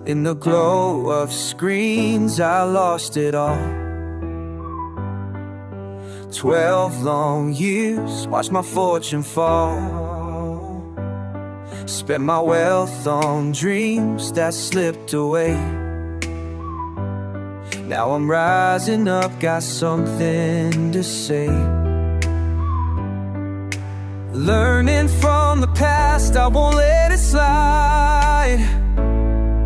In the glow of screens, I lost it all. 12 long years, watched my fortune fall. Spent my wealth on dreams that slipped away. Now I'm rising up, got something to say. Learning from the past, I won't let it slide.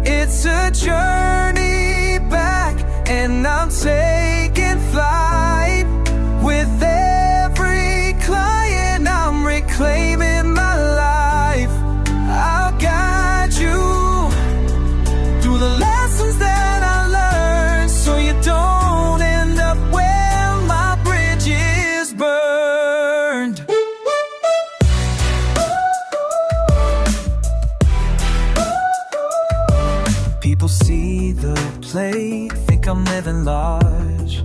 It's a journey back, and I'm taking flight. With every client, I'm reclaiming my life. I'll guide you through the lessons that I learned, so you don't end up where my bridge is burned. People see the plate, think I'm living large,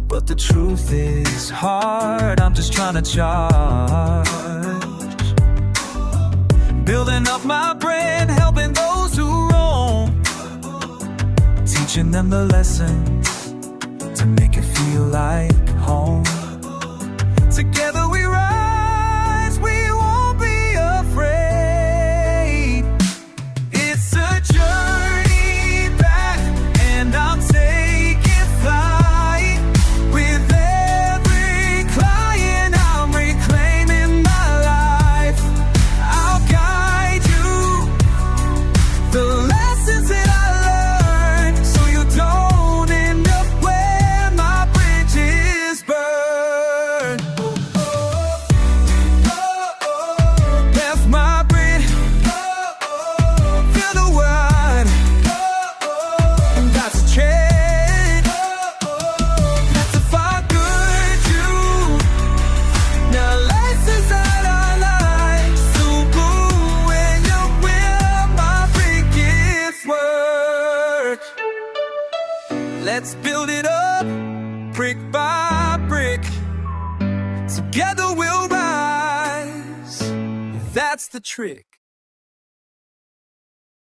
but the truth is hard, I'm just trying to charge. Building up my brand, helping those who roam, teaching them the lessons to make it feel like home. Together we rise, we won't be afraid. It's a journey back, and I'm taking flight. With every client, I'm reclaiming my life. I'll guide you, the lessons that I learned, so you don't end up where my bridge is burned. Left my bridge, feel the word, that's a change. That's a far good you. Now lessons that I like, so blue when you're where my biggest work. Let's build it up, brick by brick. Together we'll rise. That's the trick.